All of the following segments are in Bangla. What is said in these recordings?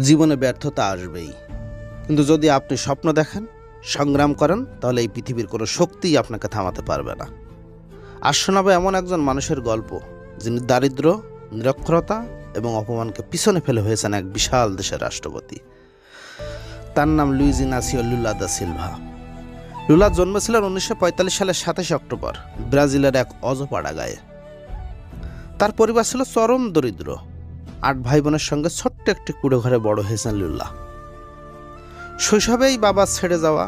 জীবনে ব্যর্থতা আসবেই, কিন্তু যদি আপনি স্বপ্ন দেখেন, সংগ্রাম করেন, তাহলে এই পৃথিবীর কোনো শক্তিই আপনাকে থামাতে পারবে না। আর শোনাবে এমন একজন মানুষের গল্প, যিনি দারিদ্র্য, নিরক্ষরতা এবং অপমানকে পিছনে ফেলে হয়েছেন এক বিশাল দেশের রাষ্ট্রপতি। তার নাম Luiz Inacio Lula da Silva. Lula জন্মেছিলেন 1945 সালের 27 অক্টোবর ব্রাজিলের এক অজপাড়া গায়ে। তার পরিবার ছিল চরম দরিদ্র। 8 ভাই বোনের সঙ্গে ছোট্ট একটি কুড়ে ঘরে বড় হয়েছেন লুলা। শৈশবেই বাবা ছেড়ে যাওয়া,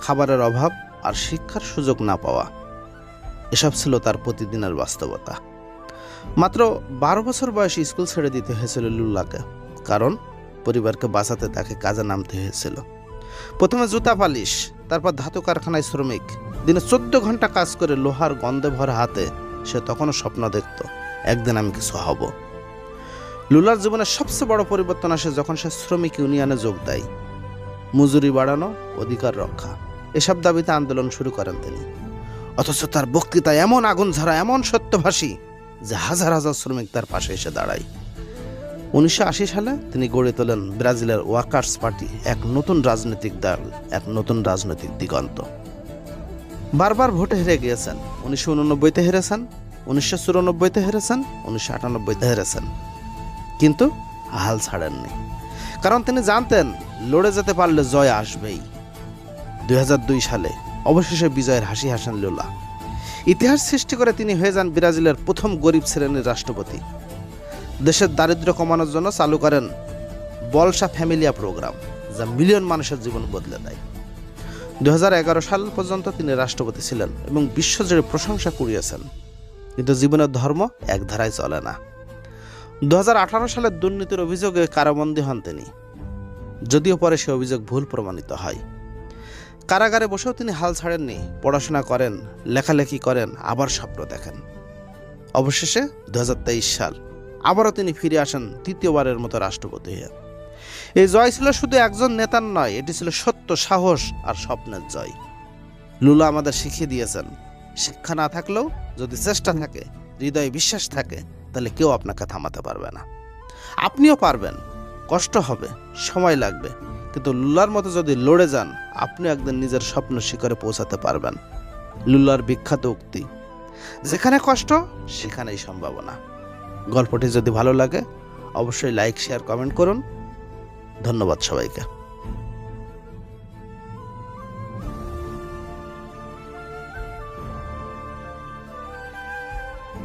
খাবারের অভাব আর শিক্ষার সুযোগ না পাওয়া, এসব ছিল তার প্রতিদিনের বাস্তবতা। মাত্র 12 বছর বয়সে স্কুল ছেড়ে দিতে হয়েছিল লুলাকে, কারণ পরিবারকে বাঁচাতে তাকে কাজে নামতে হয়েছিল। প্রথমে জুতা পালিশ, তারপর ধাতু কারখানায় শ্রমিক। দিনে 14 ঘন্টা কাজ করে লোহার গন্ধে ভরা হাতে সে তখনও স্বপ্ন দেখত, একদিন আমি কিছু হব। লুলার জীবনের সবচেয়ে বড় পরিবর্তন আসে যখন সে শ্রমিক ইউনিয়নে যোগ দেয়। মজুরি বাড়ানো, অধিকার রক্ষা, এসব দাবিতে আন্দোলন শুরু করেন তিনি। অথচ তার বক্তৃতা এমন আগুন ঝরা, এমন সত্যভাষী যে হাজার হাজার শ্রমিক তার পাশে এসে দাঁড়ায়। 1980 সালে তিনি গড়ে তোলেন ব্রাজিলের ওয়ার্কার্স পার্টি, এক নতুন রাজনৈতিক দল, এক নতুন রাজনৈতিক দিগন্ত। বারবার ভোটে হেরে গিয়েছেন। 1989-তে হেরেছেন, 1994-তে হেরেছেন, 1998-তে হেরেছেন, কিন্তু হাল ছাড়েননি। কারণ তিনি জানতেন, লড়ে যেতে পারলে জয় আসবেই। 2002 সালে অবশেষে বিজয়ের হাসি হাসেন লুলা। ইতিহাস সৃষ্টি করে তিনি হয়ে যান ব্রাজিলের প্রথম গরিব শ্রেণীর রাষ্ট্রপতি। দেশের দারিদ্র্য কমানোর জন্য চালু করেন বলসা ফ্যামিলিয়া প্রোগ্রাম, যা মিলিয়ন মানুষের জীবন বদলে দেয়। 2011 সাল পর্যন্ত তিনি রাষ্ট্রপতি ছিলেন এবং বিশ্বজুড়ে প্রশংসা কুড়িয়েছেন। কিন্তু জীবনের ধর্ম এক ধারায় চলে না। 2018 সালের দুর্নীতির অভিযোগে কারাবন্দী হন তিনি, যদিও পরে সে অভিযোগ ভুল প্রমাণিত হয়। কারাগারে বসেও তিনি হাল ছাড়েননি, পড়াশোনা করেন, লেখালেখি করেন, আবার স্বপ্ন দেখেন। অবশেষে 2023 সাল আবারও তিনি ফিরে আসেন তৃতীয়বারের মতো রাষ্ট্রপতি হয়ে। এই জয় ছিল শুধু একজন নেতার নয়, এটি ছিল সত্য, সাহস আর স্বপ্নের জয়। লুলা আমাদের শিখিয়ে দিয়েছেন, শিক্ষা না থাকলেও যদি চেষ্টা থাকে, হৃদয়ে বিশ্বাস থাকে, তাহলে কেউ আপনাকে থামাতে পারবে না। আপনিও পারবেন। কষ্ট হবে, সময় লাগবে, কিন্তু লুলার মতো যদি লড়ে যান, আপনি একদিন নিজের স্বপ্ন শিখরে পৌঁছাতে পারবেন। লুলার বিখ্যাত উক্তি, যেখানে কষ্ট সেখানেই সম্ভাবনা। গল্পটি যদি ভালো লাগে, অবশ্যই লাইক, শেয়ার, কমেন্ট করুন। ধন্যবাদ সবাইকে।